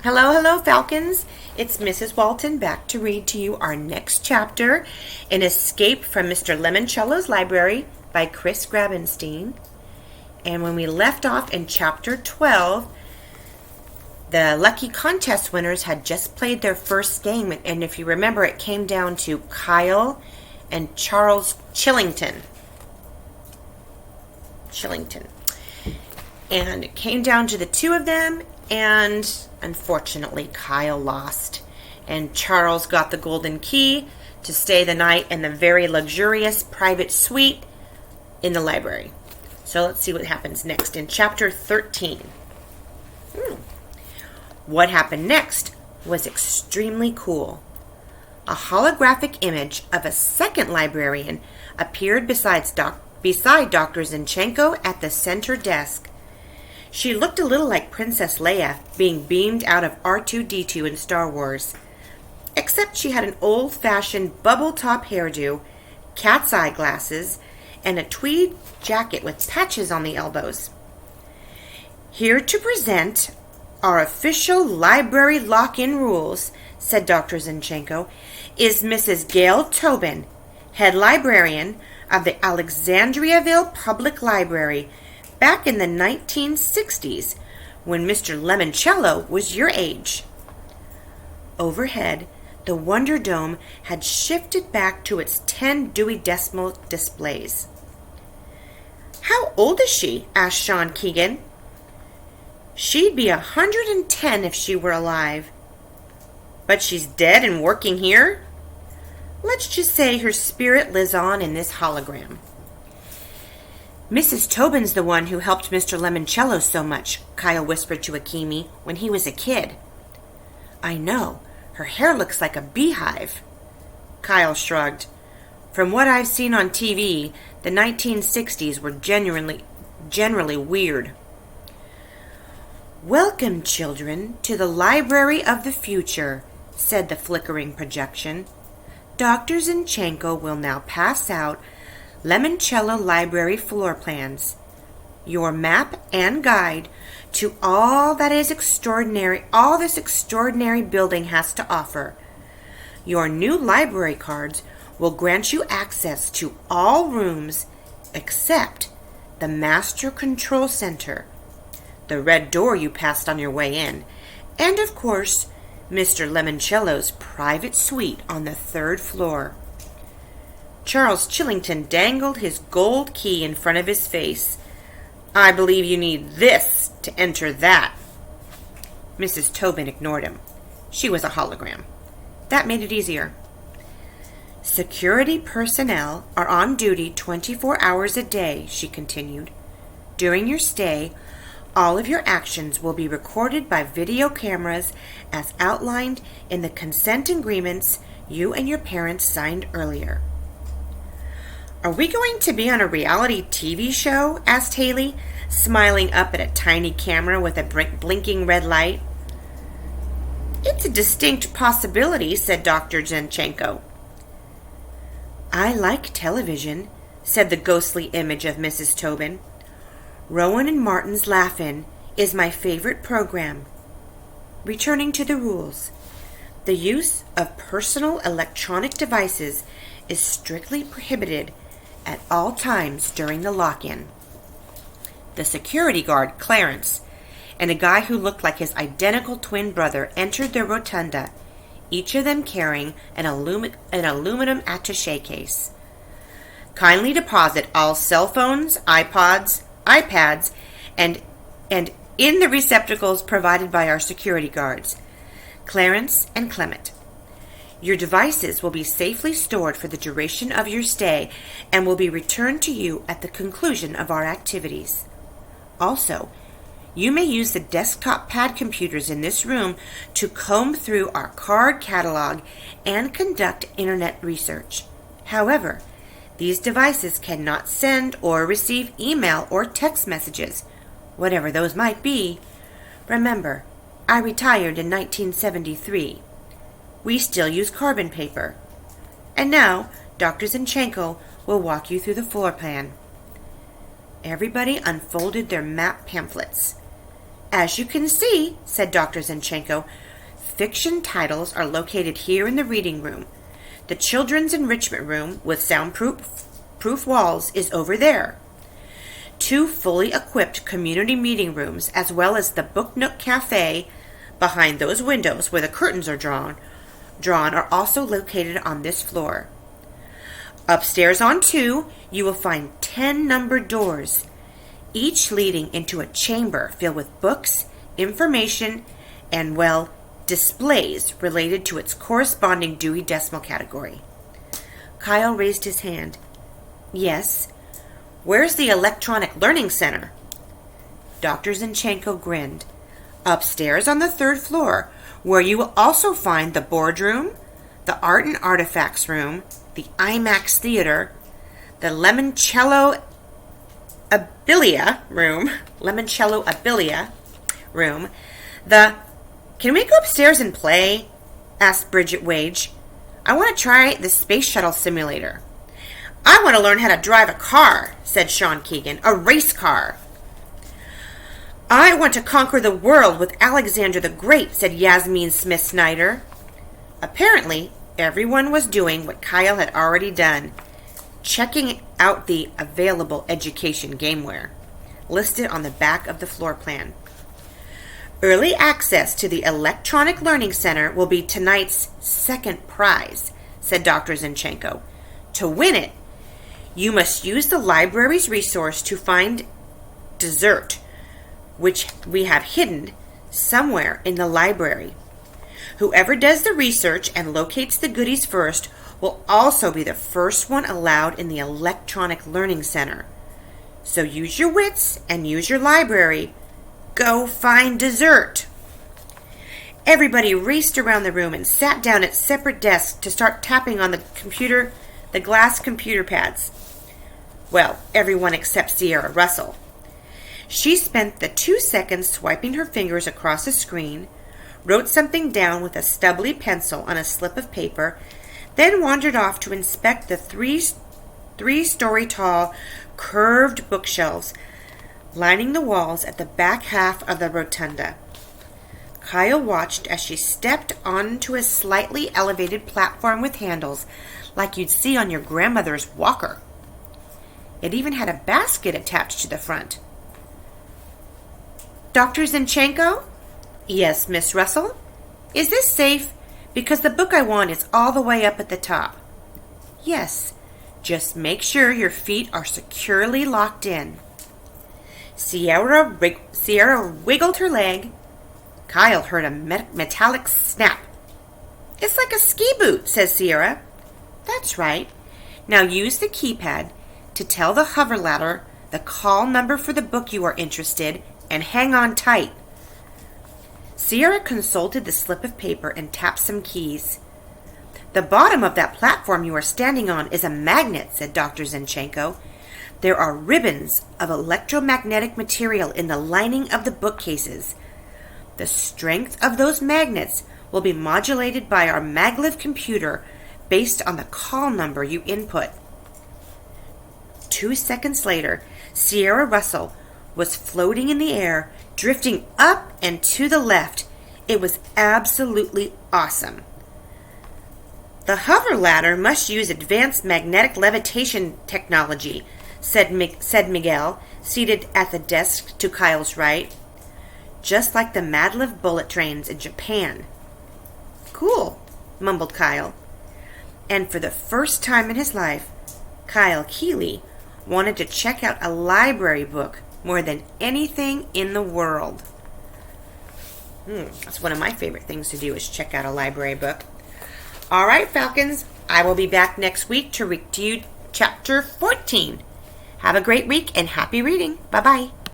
Hello, hello, Falcons. It's Mrs. Walton back to read to you our next chapter, An Escape from Mr. Lemoncello's Library by Chris Grabenstein. And when we left off in chapter 12, the lucky contest winners had just played their first game. And if you remember, it came down to Kyle and Charles Chillington. And it came down to the two of them, and unfortunately, Kyle lost. And Charles got the golden key to stay the night in the very luxurious private suite in the library. So let's see what happens next in chapter 13. What happened next was extremely cool. A holographic image of a second librarian appeared beside Dr. Zinchenko at the center desk. She looked a little like Princess Leia being beamed out of R2-D2 in Star Wars, except she had an old-fashioned bubble-top hairdo, cat's eye glasses, and a tweed jacket with patches on the elbows. Here to present our official library lock-in rules, said Dr. Zinchenko, is Mrs. Gail Tobin, head librarian of the Alexandriaville Public Library, back in the 1960s, when Mr. Lemoncello was your age. Overhead, the Wonder Dome had shifted back to its 10 Dewey Decimal displays. How old is she? Asked Sean Keegan. She'd be 110 if she were alive. But she's dead and working here? Let's just say her spirit lives on in this hologram. Mrs. Tobin's the one who helped Mr. Lemoncello so much, Kyle whispered to Akemi when he was a kid. I know. Her hair looks like a beehive. Kyle shrugged. From what I've seen on TV, the 1960s were generally weird. Welcome, children, to the Library of the Future, said the flickering projection. Dr. Zinchenko will now pass out Lemoncello Library floor plans, your map and guide to all this extraordinary building has to offer. Your new library cards will grant you access to all rooms except the Master Control Center, the red door you passed on your way in, and of course, Mr. Lemoncello's private suite on the 3rd floor. Charles Chillington dangled his gold key in front of his face. I believe you need this to enter that. Mrs. Tobin ignored him. She was a hologram. That made it easier. Security personnel are on duty 24 hours a day, she continued. During your stay, all of your actions will be recorded by video cameras as outlined in the consent agreements you and your parents signed earlier. Are we going to be on a reality TV show? Asked Haley, smiling up at a tiny camera with a blinking red light. It's a distinct possibility, said Dr. Zinchenko. I like television, said the ghostly image of Mrs. Tobin. Rowan and Martin's Laugh-In is my favorite program. Returning to the rules. The use of personal electronic devices is strictly prohibited at all times during the lock-in. The security guard, Clarence, and a guy who looked like his identical twin brother entered the rotunda, each of them carrying an aluminum attaché case. Kindly deposit all cell phones, iPads, and in the receptacles provided by our security guards, Clarence and Clement. Your devices will be safely stored for the duration of your stay and will be returned to you at the conclusion of our activities. Also, you may use the desktop pad computers in this room to comb through our card catalog and conduct internet research. However, these devices cannot send or receive email or text messages, whatever those might be. Remember, I retired in 1973. We still use carbon paper. And now, Dr. Zinchenko will walk you through the floor plan. Everybody unfolded their map pamphlets. As you can see, said Dr. Zinchenko, fiction titles are located here in the reading room. The children's enrichment room with soundproof walls is over there. 2 fully equipped community meeting rooms, as well as the Book Nook Cafe behind those windows where the curtains are drawn are also located on this floor. Upstairs on 2, you will find 10 numbered doors, each leading into a chamber filled with books, information, and, well, displays related to its corresponding Dewey Decimal Category. Kyle raised his hand. Yes. Where's the Electronic Learning Center? Dr. Zinchenko grinned. Upstairs on the 3rd floor, where you will also find the boardroom, the Art and Artifacts room, the IMAX theater, the Lemoncello Abilia room, the... Can we go upstairs and play? Asked Bridget Wage. I want to try the space shuttle simulator. I want to learn how to drive a car, said Sean Keegan, a race car. I want to conquer the world with Alexander the Great, said Yasmin Smith-Snyder. Apparently, everyone was doing what Kyle had already done, checking out the available education gameware listed on the back of the floor plan. Early access to the Electronic Learning Center will be tonight's second prize, said Dr. Zinchenko. To win it, you must use the library's resource to find dessert, which we have hidden somewhere in the library. Whoever does the research and locates the goodies first will also be the first one allowed in the Electronic Learning Center. So use your wits and use your library. Go find dessert. Everybody raced around the room and sat down at separate desks to start tapping on the glass computer pads. Well, everyone except Sierra Russell. She spent the 2 seconds swiping her fingers across the screen, wrote something down with a stubbly pencil on a slip of paper, then wandered off to inspect the three-story tall, curved bookshelves lining the walls at the back half of the rotunda. Kyle watched as she stepped onto a slightly elevated platform with handles like you'd see on your grandmother's walker. It even had a basket attached to the front. Dr. Zinchenko? Yes, Miss Russell? Is this safe? Because the book I want is all the way up at the top. Yes. Just make sure your feet are securely locked in. Sierra wiggled her leg. Kyle heard a metallic snap. It's like a ski boot, says Sierra. That's right. Now use the keypad to tell the hover ladder the call number for the book you are interested in, and hang on tight. Sierra consulted the slip of paper and tapped some keys. The bottom of that platform you are standing on is a magnet, said Dr. Zinchenko. There are ribbons of electromagnetic material in the lining of the bookcases. The strength of those magnets will be modulated by our maglev computer based on the call number you input. 2 seconds later, Sierra Russell was floating in the air, drifting up and to the left. It was absolutely awesome. The hover ladder must use advanced magnetic levitation technology, said Miguel, seated at the desk to Kyle's right. Just like the maglev bullet trains in Japan. Cool, mumbled Kyle. And for the first time in his life, Kyle Keeley wanted to check out a library book more than anything in the world. That's one of my favorite things to do is check out a library book. All right, Falcons, I will be back next week to read to you Chapter 14. Have a great week and happy reading. Bye-bye.